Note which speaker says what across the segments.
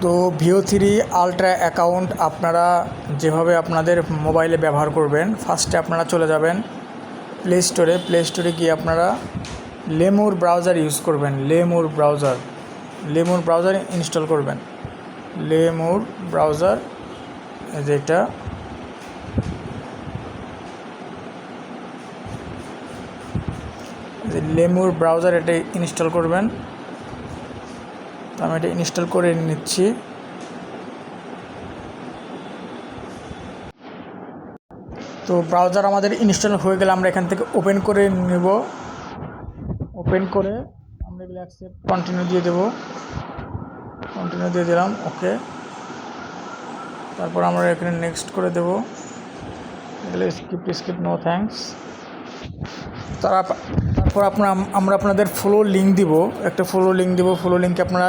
Speaker 1: তো ভিও3 ultra account আপনারা যেভাবে আপনাদের মোবাইলে ব্যবহার করবেন, ফার্স্টে আপনারা চলে যাবেন প্লে স্টোরে গিয়ে আপনারা লেমুর ব্রাউজার ইউজ করবেন। লেমুর ব্রাউজার ইনস্টল করবেন। লেমুর ব্রাউজার যেটা লেমুর ব্রাউজার এটা ইনস্টল করবেন। তো আমি এটা ইনস্টল করে নিচ্ছি। তো ব্রাউজার আমাদের ইনস্টল হয়ে গেলে আমরা এখান থেকে ওপেন করে নেব। ওপেন করে আমরা এগুলো অ্যাকসেপ্ট কন্টিনিউ দিয়ে দেবো। কন্টিনিউ দিয়ে দিলাম, ওকে। তারপর আমরা এখানে নেক্সট করে দেবো। এগুলো স্কিপ নো থ্যাঙ্কস। তারপর আমরা আপনাদের ফলো লিঙ্ক দিব, একটা ফলো লিঙ্ক দিব। ফলো লিঙ্কে আপনারা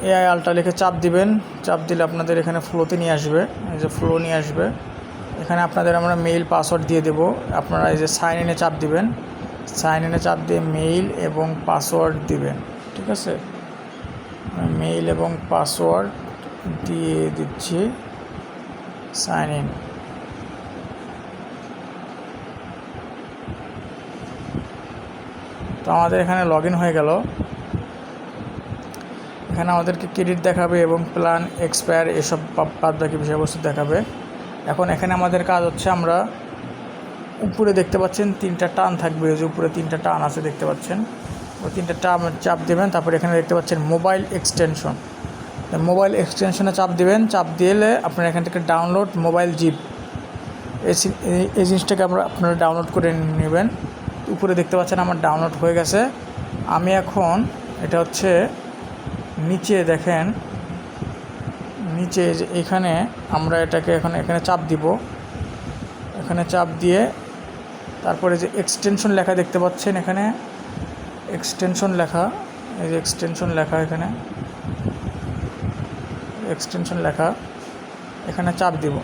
Speaker 1: এআই আলট্রা লিখে চাপ দিবেন। চাপ দিলে আপনাদের এখানে ফ্লোতে নিয়ে আসবে, এই যে ফ্লো নিয়ে আসবে। এখানে আপনাদের আমরা মেইল পাসওয়ার্ড দিয়ে দেব। আপনারা এই যে সাইন ইনে চাপ দিবেন। সাইন ইনে চাপ দিয়ে মেইল এবং পাসওয়ার্ড দিবেন, ঠিক আছে। মেইল এবং পাসওয়ার্ড দিয়ে দিচ্ছি। Sign in. তো আমাদের এখানে লগ ইন হয়ে গেল। এখানে আমাদেরকে ক্রেডিট দেখাবে এবং প্ল্যান এক্সপায়ার এসব বাদ বাকি বিষয়বস্তু দেখাবে। এখন এখানে আমাদের কাজ হচ্ছে, আমরা উপরে দেখতে পাচ্ছেন 3টা টান থাকবে, যে উপরে 3টা টান আছে দেখতে পাচ্ছেন, ওই 3টা টান চাপ দেবেন। তারপরে এখানে দেখতে পাচ্ছেন মোবাইল এক্সটেনশন, মোবাইল এক্সটেনশনে চাপ দিবেন। চাপ দিলে আপনারা এখান থেকে ডাউনলোড মোবাইল জিপ এই জিনিসটাকে আপনারা ডাউনলোড করে নেবেন। উপরে দেখতে পাচ্ছেন আমার ডাউনলোড হয়ে গেছে। আমি এখন এটা হচ্ছে নিচে দেখেন, নিচে এখানে আমরা এটাকে এখানে চাপ দিব। এখানে চাপ দিয়ে তারপরে যে এক্সটেনশন লেখা দেখতে পাচ্ছেন, এখানে এক্সটেনশন লেখা, এই যে এক্সটেনশন লেখা, এখানে এক্সটেনশন লেখা, এখানে চাপ দিব।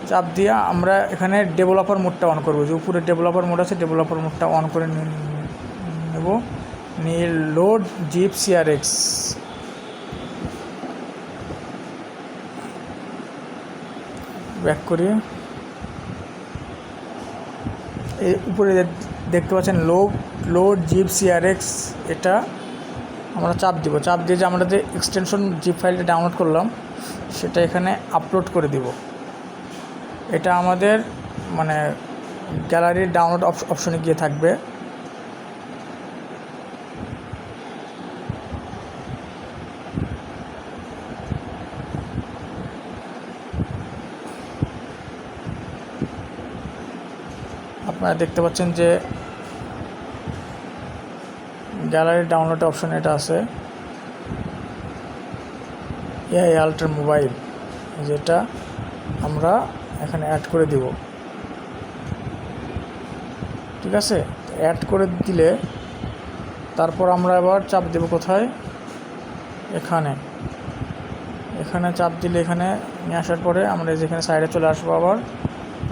Speaker 1: চাপ দিয়ে আমরা এখানে ডেভেলপার মোডটা অন করব। যে উপরে ডেভেলপার মোড আছে, ডেভেলপার মোডটা অন করে নেব। নিয়ে লোড জিপ সিআরএক্স, ব্যাক করি। এই উপরে দেখতে পাচ্ছেন লোড জিপ সিআরএক্স, এটা আমরা চাপ দিব। চাপ দিয়ে যে আমরা যে এক্সটেনশন জিপ ফাইলটা ডাউনলোড করলাম সেটা এখানে আপলোড করে দিব। এটা আমাদের মানে গ্যালারির ডাউনলোড অপশনে গিয়ে থাকবে। আপনারা দেখতে পাচ্ছেন যে গ্যালারির ডাউনলোড অপশন এটা আছে, এআই আলট্রা মোবাইল, যেটা আমরা এখানে অ্যাড করে দিব, ঠিক আছে। অ্যাড করে দিলে তারপর আমরা আবার চাপ দেব কোথায়, এখানে চাপ দিলে এখানে নিয়ে আসার পরে আমরা যেখানে সাইডে চলে আসবো আবার।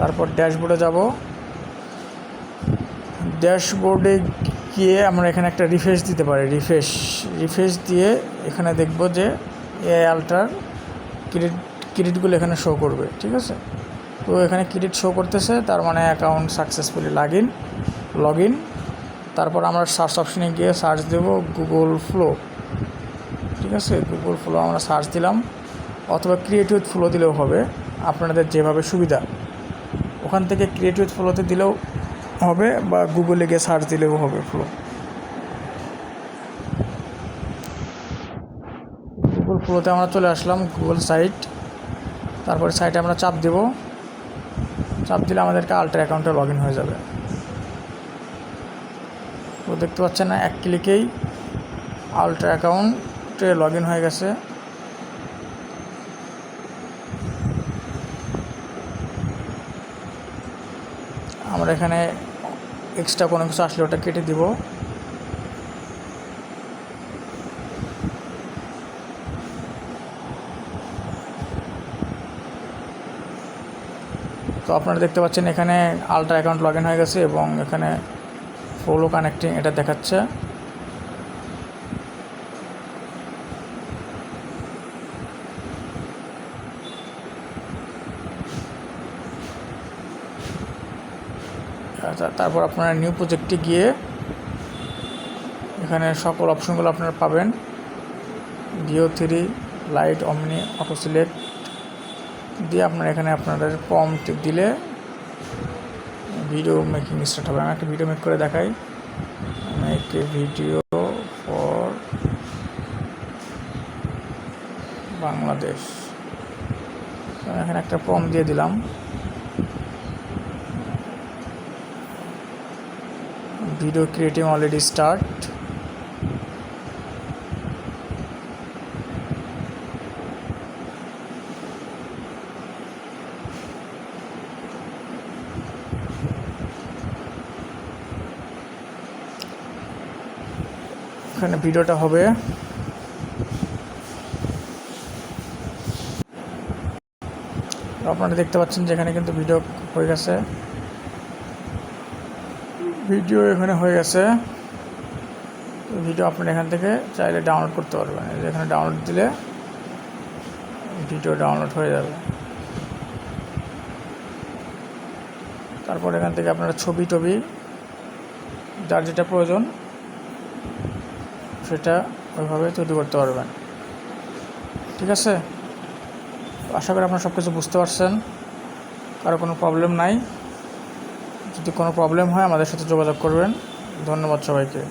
Speaker 1: তারপর ড্যাশবোর্ডে যাব। ড্যাশবোর্ডে গিয়ে আমরা এখানে একটা রিফ্রেশ দিতে পারি। রিফ্রেশ দিয়ে এখানে দেখব যে এআই আলট্রার ক্রেডিটগুলো এখানে শো করবে, ঠিক আছে। তো এখানে ক্রেডিট শো করতেছে, তার মানে অ্যাকাউন্ট সাকসেসফুলি লগ ইন। তারপর আমরা সার্চ অপশনে গিয়ে সার্চ দেব গুগল ফ্লো, ঠিক আছে। গুগল ফ্লো আমরা সার্চ দিলাম, অথবা ক্রিয়েট উইথ ফ্লো দিলেও হবে, আপনাদের যেভাবে সুবিধা। ওখান থেকে ক্রিয়েট উইথ ফ্লোতে দিলেও হবে, বা গুগলে গিয়ে সার্চ দিলেও হবে ফ্লো। গুগল ফ্লোতে আমরা চলে আসলাম, গুগল সাইট। তারপরে সাইটে আমরা চাপ দেব। চাপ দিলে আমাদেরকে আলট্রা অ্যাকাউন্টে লগ ইন হয়ে যাবে। তো দেখতে পাচ্ছেন না, এক ক্লিকেই আলট্রা অ্যাকাউন্টে লগ ইন হয়ে গেছে। আমরা এখানে এক্সট্রা কোনো কিছু আসলে ওটা কেটে দিব। তো আপনারা দেখতে পাচ্ছেন এখানে আলট্রা অ্যাকাউন্ট লগ ইন হয়ে গেছে এবং এখানে ফলো কানেক্টিং এটা দেখাচ্ছে। তারপর আপনারা নিউ প্রজেক্টে গিয়ে এখানে সকল অপশনগুলো আপনারা পাবেন। VO3 লাইট অমনি অটো সিলেক্ট দিয়ে আপনারা এখানে আপনাদের প্রম্পট দিলে ভিডিও মেকিং স্টার্ট হবে। আমি একটা ভিডিও মেক করে দেখাই। Make a video for Bangladesh. এখানে একটা প্রম্পট দিয়ে দিলাম। Video creating already start. এখানে ভিডিওটা হবে। আপনারা দেখতে পাচ্ছেন যে এখানে কিন্তু ভিডিও হয়ে গেছে। ভিডিও এখানে হয়ে গেছে। ভিডিও আপনারা এখান থেকে চাইলে ডাউনলোড করতে পারবেন। এখানে ডাউনলোড দিলে ভিডিও ডাউনলোড হয়ে যাবে। তারপর এখান থেকে আপনারা ছবি যার যেটা প্রয়োজন সেটা ওইভাবে তৈরি করতে পারবেন। ঠিক আছে, আশা করি আপনারা সব কিছু বুঝতে পারছেন। কারো কোনো প্রবলেম নাই। যদি কোনো প্রবলেম হয় আমাদের সাথে যোগাযোগ করবেন। ধন্যবাদ সবাইকে।